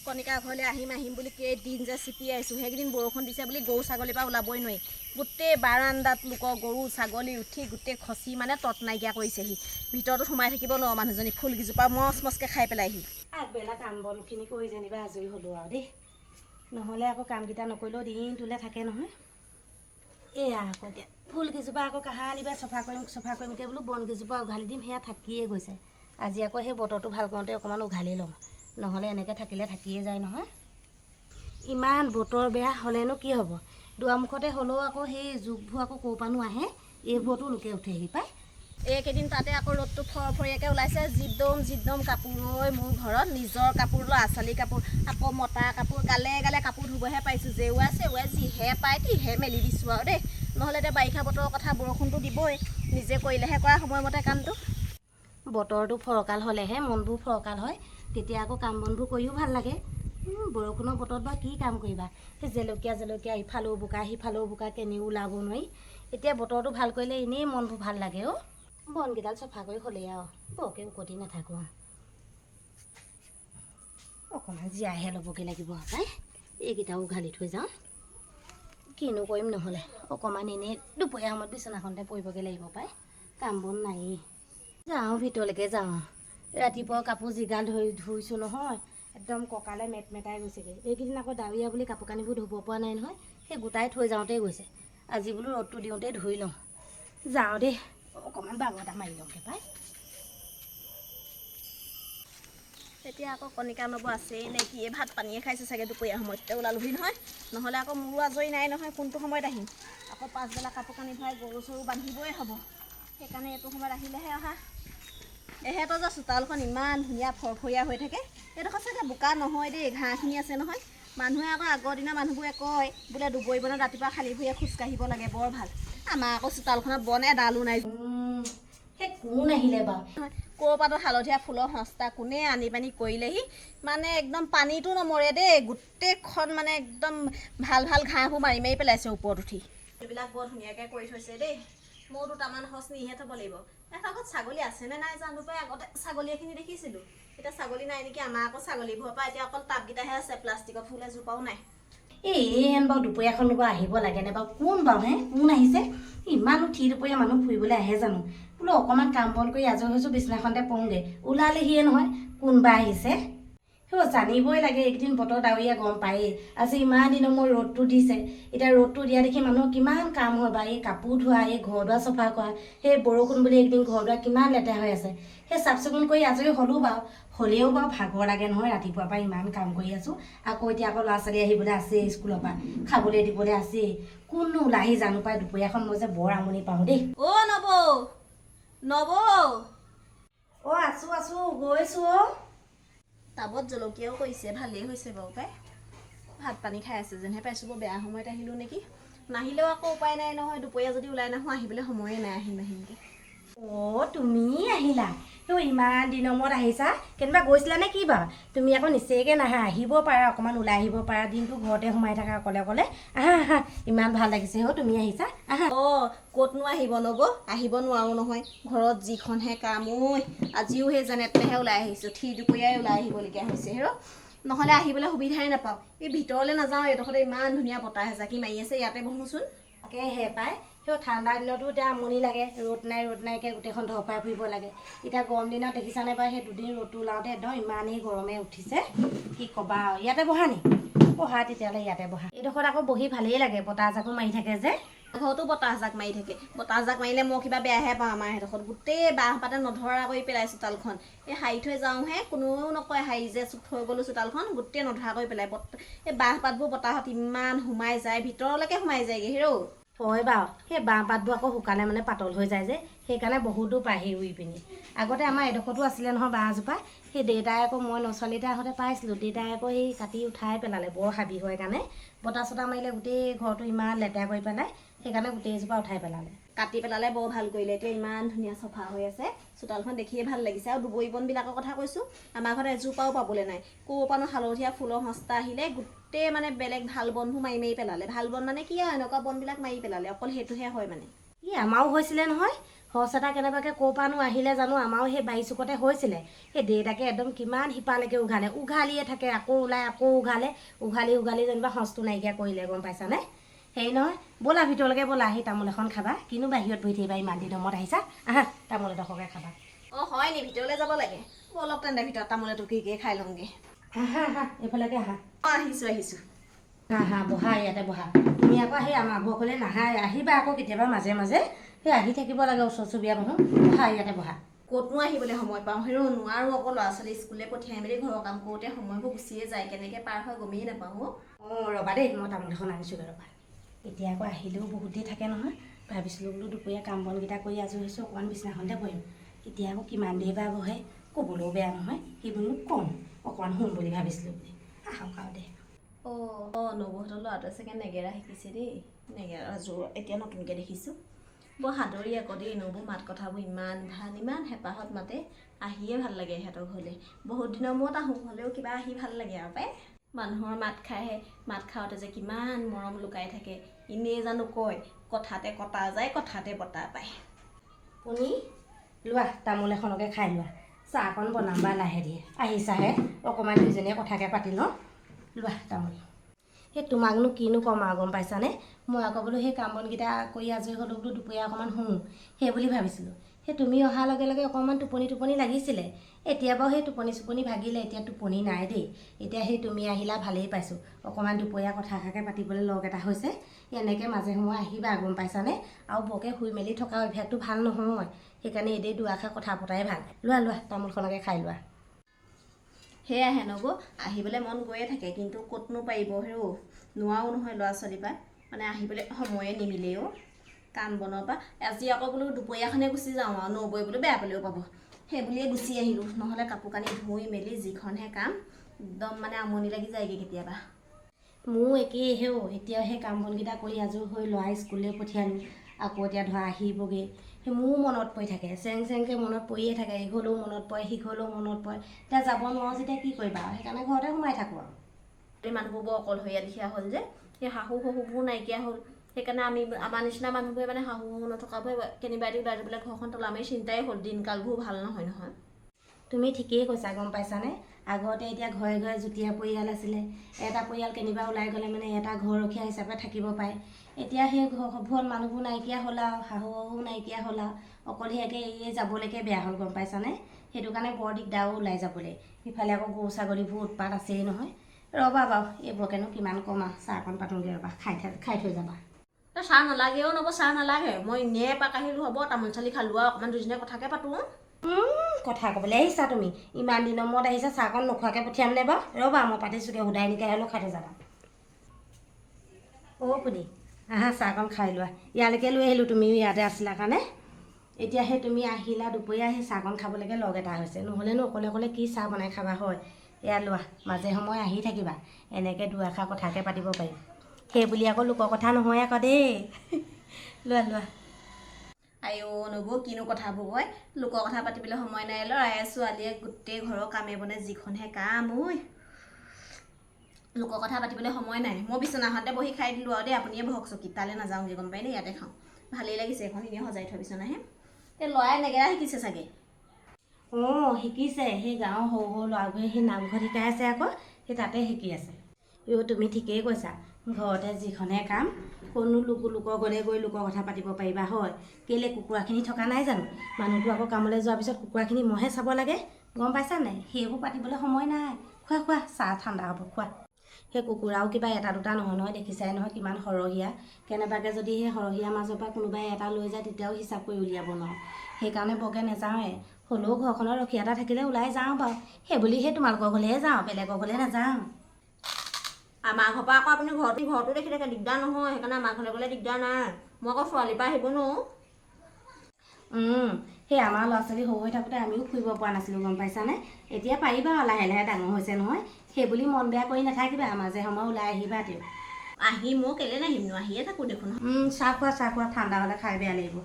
কণিকা ঘৰলৈ আহিম বুলি কেইদিন যে চিপি আহিছোঁ। সেইকেইদিন বৰষুণ দিছে বুলি গৰু ছাগলীৰ পৰা ওলাবই নোৱাৰি। গোটেই বাৰান্দাত লোকৰ গৰু ছাগলী উঠি গোটেই খচি মানে তত নাইকিয়া কৰিছেহি। ভিতৰতো সোমাই থাকিব নোৱাৰোঁ। মানুহজনী ফুলকেইজোপা মচকৈ খাই পেলাইহি। আগবেলা কাম বনখিনি কৰি যেনিবা আজৰি হ'লোঁ আৰু দেই, নহ'লে আকৌ কামকেইটা নকৰিলেও দিনটোলৈ থাকে নহয়। এয়া আকৌ এতিয়া ফুলকেইজোপা আকৌ কাহালিবা চফা কৰিমকৈ বোলো বনকেইজোপা উঘালি দিম, সেয়া থাকিয়ে গৈছে। আজি আকৌ সেই বতৰটো ভাল কৰোঁতে অকণমান উঘালি লওঁ, নহ'লে এনেকৈ থাকিলে থাকিয়ে যায় নহয়। ইমান বতৰ বেয়া হ'লেনো কি হ'ব, দুৱাৰমুখতে হ'লেও আকৌ সেই জোকবোৰ আকৌ ক'ৰ পৰানো আহে, এইবোৰতো লোকে উঠেহি পায়। এইকেইদিন তাতে আকৌ ৰ'দটো ফৰফৰীয়াকৈ ওলাইছে। জিদম কাপোৰ লৈ মোৰ ঘৰত নিজৰ কাপোৰ, ল'ৰা ছোৱালী কাপোৰ, আকৌ মতা কাপোৰ, গালে গালে কাপোৰ ধুবহে পাইছোঁ। জেওৱাই যিহে পায় তিহে মেলি দিছোঁ আৰু দেই, নহ'লে এতিয়া বাৰিষা বতৰৰ কথা, বৰষুণটো দিবই, নিজে কৰিলেহে কৰা সময়মতে কামটো। বতৰটো ফৰকাল হ'লেহে মনবোৰ ফৰকাল হয়, তেতিয়া আকৌ কাম বনবোৰ কৰিও ভাল লাগে। বৰষুণৰ বতৰত বা কি কাম কৰিবা, সেই জলকীয়া ইফালেও বোকা সিফালেও বোকা, কেনিও ওলাব নোৱাৰি। এতিয়া বতৰটো ভাল কৰিলে এনেই মনবোৰ ভাল লাগে অ'। বনকেইডাল চফা কৰি হ'লেই আৰু বৰকৈ উকতি নাথাকোঁ আৰু অকণমান জীয়াইহে ল'বগৈ লাগিব আৰু পাই। এইকেইটাও উঘালি থৈ যাওঁ, কিনো কৰিম নহ'লে অকণমান এনেই দুপৰীয়া সময়ত বিচনাখনতে পৰিবগৈ লাগিব পাই, কাম বন নায়েই। যাওঁ ভিতৰলৈকে যাওঁ, ৰাতিপুৱা কাপোৰ যিগাল ধুইছোঁ নহয়, একদম কঁকালে মেটমেটাই গৈছেগৈ। এইকেইদিন আকৌ ডাৱৰীয়া বুলি কাপোৰ কানিবোৰ ধুব পৰা নাই নহয়, সেই গোটাই থৈ যাওঁতেই গৈছে। আজি বোলো ৰ'দটো দিওঁতেই ধুই লওঁ। যাওঁ দেই, অকণমান বাগৰ এটা মাৰি লওঁগৈ পাই। এতিয়া আকৌ কণিকা নব আছেই নে কি, ভাত পানীয়ে খাইছে চাগে, দুপৰীয়া সময়তে ওলালোহি নহয়, নহ'লে আকৌ মোৰো আজৰি নাই নহয়, কোনটো সময়ত আহিম। আকৌ পাছবেলা কাপোৰ কানি ধুৱাই গৰু চৰু বান্ধিবই হ'ব, সেইকাৰণে এইটো সময়ত আহিলেহে অহা। এহেঁতৰ যে চোতালখন ইমান ধুনীয়া ফৰফৰীয়া হৈ থাকে, এইডোখৰ চাগে বোকা নহয় দেই, ঘাঁহখিনি আছে নহয়। মানুহে আকৌ আগৰ দিনৰ মানুহবোৰে কয় বোলে দুবৰি বনত ৰাতিপুৱা খালী ভৰিয়ে খোজকাঢ়িব লাগে, বৰ ভাল। আমাৰ আকৌ চোতালখনত বন এডালো নাই। সেই কোন আহিলে বাৰু, ক'ৰবাতো হালধীয়া ফুলৰ সস্তা কোনে আনি পানি কৰিলেহি, মানে একদম পানীটো নমৰে দেই, গোটেইখন মানে একদম ভাল ঘাঁহবোৰ মাৰি মাৰি পেলাইছে ওপৰত উঠি। এইবিলাক বৰ ধুনীয়াকৈ কৰি থৈছে দেই, ময়ো দুটামান সঁচ নিহে থ'ব লাগিব। এটা ঘৰত ছাগলী আছেনে নাই জানো পাই, আগতে ছাগলী এখিনি দেখিছিলোঁ, এতিয়া ছাগলী নাই নেকি। আমাৰ আকৌ ছাগলীবোৰৰ পৰা এতিয়া অকল টাবকেইটাহে আছে, প্লাষ্টিকৰ ফুল এজোপাও নাই। এইহেন বাৰু দুপৰীয়াখন বাৰু আহিব লাগেনে বাৰু, কোন বাৰু কোন আহিছে, ইমান উঠি দুপৰীয়া মানুহ ফুৰিবলৈ আহে জানো। বোলো অকণমান কাম বন কৰি আজৰি হৈছোঁ, বিছনাখনতে পৰোঁগৈ, ওলালেহিয়ে নহয় কোনবা আহিছে। সেই জানিবই লাগে, এইকেইদিন বতৰ ডাৱৰীয়া গম পায়েই। আজি ইমান দিনৰ মোৰ ৰ'দটো দিছে, এতিয়া ৰ'দটো দিয়া দেখি মানুহৰ কিমান কাম হয় বা, এই কাপোৰ ধোৱা, এই ঘৰ দুৱাৰ চফা কৰা, সেই বৰষুণ বুলি এইকেইদিন ঘৰ দুৱাৰ কিমান লেতেৰা হৈ আছে, সেই চাফ চিকুণ কৰি আজৰি হ'লেও বাৰু ভাগৰ লাগে নহয়, ৰাতিপুৱাৰ পৰা ইমান কাম কৰি আছোঁ। আকৌ এতিয়া আকৌ ল'ৰা ছোৱালী আহিবলৈ আছেই, স্কুলৰ পৰা খাবলৈ দিবলৈ আছেই, কোননো ওলাহি জানো পাই। দুপৰীয়াখন মই যে বৰ আমনি পাওঁ দেই। অ' নবৌ অ' আছোঁ গৈছোঁ অ'। টাবত জলকীয়াও কৰিছে, ভালেই হৈছে বাৰু পাই। ভাত পানী খাই আছে যেনহে পাইছোঁ, বৰ বেয়া সময়ত আহিলোঁ নেকি। নাহিলেও আকৌ উপায় নাই নহয়, দুপৰীয়া যদি ওলাই নাহোঁ আহিবলৈ সময়ে নাই, আহিমকৈ। অ' তুমি আহিলা, ইমান দিনৰ মূৰত আহিছা, কেনিবা গৈছিলা নে কি বাৰু? তুমি আকৌ নিশ্চয়কৈ নাহা, আহিব পাৰা, অকণমান ওলাই আহিব পাৰা, দিনটো ঘৰতে সোমাই থাকা অকলে। আহা, ইমান ভাল লাগিছে তুমি আহিছা, আহা। অ' ক'তনো আহিব নব, আহিব নোৱাৰোঁ নহয়, ঘৰত যিখনহে কাম ঐ। আজিও সেই যেনে তেনেহে ওলাই আহিছোঁ, দুপৰীয়াই ওলাই আহিবলগীয়া হৈছে নহ'লে আহিবলৈ সুবিধাই নাপাওঁ। এই ভিতৰলৈ নাযাওঁ, এইডোখৰতে ইমান ধুনীয়া বতাহ এজাকি মাৰি আছে, ইয়াতে বহোচোন। তাকেহে পাই, ঠাণ্ডা দিনতো এতিয়া আমনি লাগে, ৰ'দ নাইকৈ গোটেইখন ধৰফাই ফুৰিব লাগে। এতিয়া গৰম দিনত দেখিছানে বাৰু, সেই দুদিন ৰ'দটো ওলাওঁতে একদম ইমানেই গৰমে উঠিছে, কি ক'বা আৰু। ইয়াতে বহা নি, বহা তেতিয়াহ'লে ইয়াতে বহা। এইডোখৰত আকৌ বহি ভালেই লাগে, বতাহ জাকো মাৰি থাকে যে। ঘৰতো বতাহ জাক মাৰি থাকে, বতাহ জাক মাৰিলে মই কিবা বেয়াহে পাওঁ। আমাৰ সেইডোখৰত গোটেই বাঁহ পাতে নধৰা কৰি পেলাই চোতালখন, এই সাৰি থৈ যাওঁহে, কোনেও নকয় সাৰি যে থৈ গ'লোঁ চোতালখন, গোটেই নধৰা কৰি পেলাই। এই বাঁহ পাতবোৰ বতাহত ইমান সোমাই যায়, ভিতৰলৈকে সোমাই যায়গৈ হয় বাৰু। সেই বাঁহ পাতবোৰ আকৌ শুকালে মানে পাতল হৈ যায় যে, সেইকাৰণে বহুতো পাহি ৰুই পিনি। আগতে আমাৰ এডোখৰতো আছিলে নহয় বাঁহজোপা, সেই দেউতাই আকৌ মই ছোৱালীতে আহোঁতে পাইছিলোঁ, দেউতাই আকৌ সেই কাটি উঠাই পেলালে, বৰ হাবি হয় কাৰণে। বতাহ চতাহ মাৰিলে গোটেই ঘৰটো ইমান লেতেৰা কৰি পেলাই, সেইকাৰণে গোটেইজোপা উঠাই পেলালে, কাটি পেলালে। বৰ ভাল কৰিলে, এতিয়া ইমান ধুনীয়া চফা হৈ আছে, চোতালখন দেখিয়ে ভাল লাগিছে। আৰু দুবৰি বনবিলাকৰ কথা কৈছোঁ, আমাৰ ঘৰত এজোপাও পাবলৈ নাই। ক'ৰ পৰানো হালধীয়া ফুলৰ সস্তা আহিলে, গোটেই মানে বেলেগ ভাল বনবোৰ মাৰি মাৰি পেলালে। ভাল বন মানে কি আৰু, এনেকুৱা বনবিলাক মাৰি পেলালে, অকল সেইটোহে হয় মানে। আমাৰো হৈছিলে নহয়, সঁচ এটা কেনেবাকৈ ক'ৰ পৰানো আহিলে জানো, আমাৰো সেই বাৰী চুকতে হৈছিলে। সেই দেউতাকে একদম কিমান সিপালৈকে উঘালিয়ে থাকে, আকৌ ওলাই আকৌ উঘালি যেনিবা সঁচটো নাইকিয়া কৰিলে, গম পাইছানে? হেৰি নহয়, ব'লা ভিতৰলৈকে ব'লা, আহি তামোল এখন খাবা। কিনো বাহিৰত বহি থাকিবা, ইমান দিনৰ মূৰত আহিছা, আহা তামোল এডোখৰকে খাবা। অঁ হয় নি, ভিতৰলৈ যাব লাগে? অলপ তেন্তে ভিতৰত তামোল এটুকুৰিকে খাই লওঁগৈ। আহা আহা এইফালেকে আহা। অঁ আহিছোঁ। হা বহা, ইয়াতে বহা। তুমি আকৌ সেই আমাৰ ঘৰলৈ নাহা, আহিবা আকৌ কেতিয়াবা মাজে মাজে, সেই আহি থাকিব লাগে ওচৰ চুবুৰীয়া মানুহ। বহা ইয়াতে বহা। ক'তনো আহিবলৈ সময় পাওঁ, হেৰৌ নোৱাৰোঁ আকৌ, ল'ৰা ছোৱালী স্কুললৈ পঠিয়াই মেলি ঘৰৰ কাম কৰোঁতে সময়বোৰ গুচিয়ে যায়, কেনেকৈ পাৰ হয় গমেই নাপাওঁ। অঁ ৰ'বা দেই, মই তামোল এখন আনিছোঁ ৰ'বা। এতিয়া আকৌ আহিলেও বহুত দেৰি থাকে নহয়, ভাবিছিলোঁ বোলো দুপৰীয়া কাম বনকেইটা কৰি আজৰি হৈছোঁ, অকণমান বিছনাখনতে বহিম। এতিয়া আকৌ কিমান দেৰি বা বহে, ক'বলৈও বেয়া নহয়, কি বোলো ক'ম, অকণমান শুম বুলি ভাবিছিলোঁ বুলি। আহক আৰু দে। অঁ নবৌহঁতৰ ল'ৰাটোৱে চাগে নেগেৰা শিকিছে দেই, নেগেৰা যোৰ এতিয়া নতুনকৈ দেখিছোঁ। বৰ সাদৰী আকৌ দেই, নবৌ মাত কথাবোৰ ইমান ভাল, ইমান হেঁপাহত মাতে, আহিয়ে ভাল লাগে সিহঁতৰ ঘৰলৈ। বহুত দিনৰ মূৰত আহোঁ, হ'লেও কিবা আহি ভাল লাগে আৰু পাই। মানুহৰ মাত খাইহে, মাত খাওঁতে যে কিমান মৰম লুকাই থাকে, এনেই জানো কয় কথাতে কটা যায়, কথাতে বতা পায়। শুনি লোৱা তামোল এখনকে খাই লোৱা, চাহ অকণ বনাম বা লাহে দিয়ে, আহিছাহে অকণমান দুইজনীয়ে কথাকে পাতি লওঁ। লোৱা তামোল। সেই তোমাকনো কিনো ক'ম আৰু, গম পাইছানে? মই আকৌ বোলো সেই কাম বনকেইটা কৰি আজৰি হ'লোঁ বোলো, দুপৰীয়া অকণমান শুওঁ সেই বুলি ভাবিছিলোঁ। সেই তুমি অহাৰ লগে লগে অকণমান টোপনি লাগিছিলে, এতিয়া বাৰু সেই টোপনি ভাগিলে, এতিয়া টোপনি নাই দেই। এতিয়া সেই তুমি আহিলা ভালেই পাইছোঁ, অকণমান দুপৰীয়া কথা এষাৰকে পাতিবলৈ লগ এটা হৈছে। এনেকৈ মাজে সময়ে আহিবা, গম পাইছানে? আৰু বৰকৈ শুই মেলি থকা অভ্যাসটো ভাল নহয়, সেইকাৰণে এনেই দুআষাৰ কথা পতাই ভাল। লোৱা তামোলখনকে খাই লোৱা। সেয়াহে নবৌ, আহিবলৈ মন গৈয়ে থাকে, কিন্তু ক'তনো পাৰিব হেৰৌ, নোৱাৰো নহয় ল'ৰা ছোৱালীৰ পৰা, মানে আহিবলৈ সময়ে নিমিলেও কাম বনৰ পৰা। আজি আকৌ বোলো দুপৰীয়াখনে গুচি যাওঁ আৰু, নবৌয়ে বোলো বেয়া পালেও পাব, সেই বুলিয়ে গুচি আহিলোঁ। নহ'লে কাপোৰ কানি ধুই মেলি যিখনহে কাম, একদম মানে আমনি লাগি যায়গৈ কেতিয়াবা। মোৰো একেই এতিয়া সেই কাম বনকেইটা কৰি আজৰি হৈ ল'ৰা স্কুললৈ পঠিয়ালোঁ, আকৌ এতিয়া ধৰা আহিবগৈ। সেই মোৰো মনত পৰি থাকে, চেংকৈ মনত পৰিয়ে থাকে, ইঘৰলৈও মনত পৰে সিঘৰলৈও মনত পৰে। এতিয়া যাব নোৱাৰোঁ যেতিয়া কি কৰিবা আৰু, সেইকাৰণে ঘৰতে সোমাই থাকোঁ আৰু। এই মানুহবোৰ বৰ অকলশৰীয়া লিখীয়া হ'ল যে, সেই শাহু শহুৰবোৰ নাইকিয়া হ'ল, সেইকাৰণে আমাৰ নিচিনা মানুহবোৰে মানে শাহু শহুৰ নথকাবোৰে কেনিবা এটি ওলাই যাবলৈ ঘৰখন তলামেই চিন্তাই হ'ল, দিনকালবোৰ ভাল নহয়। তুমি ঠিকেই কৈছা, গম পাইছানে? আগতে এতিয়া ঘৰে ঘৰে যুটীয়া পৰিয়াল আছিলে, এটা পৰিয়াল কেনিবা ওলাই গ'লে মানে এটা ঘৰৰখীয়া হিচাপে থাকিব পাৰে। এতিয়া সেই ঘৰত মানুহবোৰ নাইকিয়া হ'ল আৰু, শাহু শহুৰ নাইকিয়া হ'ল আৰু, অকলশৰীয়াকৈ এৰিয়ে যাবলৈকে বেয়া হ'ল, গম পাইছানে? সেইটো কাৰণে বৰ দিগদাৰো ওলাই যাবলৈ। ইফালে আকৌ গৰু ছাগলীবোৰ উৎপাত আছেই নহয়। ৰ'বা বাৰু, এইবোৰকেনো কিমান ক'ম আৰু, চাহকণ পাতোঁগৈ ৰ'বা, খাই থৈ যাবা। চাহ নালাগেও নবৌ, চাহ নালাগে, মই এনেই এপাক আহিলোঁ হ'ব, তামোল চালি খালোঁ আৰু অকণমান দুজনীয়ে কথাকে পাতোঁ। কথা ক'বলৈ আহিছা তুমি, ইমান দিনৰ মূৰত আহিছা, চাহকণ নোখোৱাকৈ পঠিয়াম নে বাৰু? ৰ'বা মই পাতিছোঁগৈ, সুদাই নিকাই হ'লেও খাই থৈ যাবা। শুনি আহা চাহকণ খাই লোৱা, ইয়ালৈকে লৈ আহিলোঁ, তুমিও ইয়াতে আছিলা কাৰণে। এতিয়া সেই তুমি আহিলা দুপৰীয়া, সেই চাহকণ খাবলৈকে লগ এটা হৈছে, নহ'লেনো অকলে কি চাহ বনাই খাবা হয়। এয়া লোৱা, মাজে সময়ে আহি থাকিবা, এনেকৈ দুআষাৰ কথাকে পাতিব পাৰিম। সেই বুলি আকৌ লোকৰ কথা নহয় আকৌ দেই। লোৱা। আইঅ নবৌ, কিনো কথাবোৰ কয়, লোকৰ কথা পাতিবলৈ সময় নাই, ল'ৰাই ছোৱালীয়ে গোটেই ঘৰৰ কামে বনে যিখনহে কাম লোকৰ কথা পাতিবলৈ সময় নাই। মই বিচনাখনতে বহি খাই দিলোঁ আৰু দেই, আপুনিয়ে বহক চকীত, তালৈ নাযাওঁগৈ, গম পাই দেই, ইয়াতে খাওঁ। ভালেই লাগিছে, এখন এনেই সজাই থোৱা বিচনাহে। এই ল'ৰাই নেগেৰা শিকিছে চাগে। অঁ শিকিছে, সেই গাঁৱৰ সৰু ল'ৰাবোৰে সেই নামঘৰত শিকাই আছে আকৌ, সেই তাতে শিকি আছে। তুমি ঠিকেই কৈছা, ঘৰতে যিখনহে কাম, কোনো লোকৰ ঘৰলৈ গৈ লোকৰ কথা পাতিব পাৰিবা হয়। কেলৈ কুকুৰাখিনি থকা নাই জানো, মানুহটো আকৌ কামলৈ যোৱাৰ পিছত কুকুৰাখিনি মহে চাব লাগে, গম পাইছা নাই? সেইবোৰ পাতিবলৈ সময় নাই। খোৱা চাহ ঠাণ্ডা হ'ব, খোৱা। সেই কুকুৰাও কিবা এটা দুটা নহয়, দেখিছাই নহয় কিমান সৰহীয়া। কেনেবাকৈ যদি সেই সৰহীয়াৰ মাজৰ পৰা কোনোবাই এটা লৈ যায়, তেতিয়াও হিচাপ কৰি উলিয়াব নোৱাৰোঁ। সেইকাৰণে বৰকৈ নাযাওঁৱে, হ'লেও ঘৰখনৰ ৰখীয়া এটা থাকিলে ওলাই যাওঁ বাৰু। সেইবুলি সেই তোমালোকৰ ঘৰলৈহে যাওঁ, বেলেগৰ ঘৰলৈ নাযাওঁ। আমাৰ ঘৰৰ পৰা আকৌ আপুনি ঘৰটো দেখি থাকে, দিগদাৰ নহয়, সেইকাৰণে আমাৰ ঘৰলৈ গ'লে দিগদাৰ নাই। মই আকৌ ছোৱালীৰ পৰা আহিব নোৱাৰোঁ। সেই আমাৰ ল'ৰা ছোৱালী সৰু হৈ থাকোঁতে আমিও ফুৰিব পৰা নাছিলোঁ, গম পাইছানে? এতিয়া পাৰিবা আৰু লাহে লাহে ডাঙৰ হৈছে নহয়, সেইবুলি মন বেয়া কৰি নাথাকিবা, মাজে সময়ে ওলাই আহিবা তেওঁ। আহি মই কেলৈ নাহিমনো, আহিয়ে থাকোঁ দেখোন। চাহ খোৱা ঠাণ্ডা হ'লে খাই বেয়া লাগিব।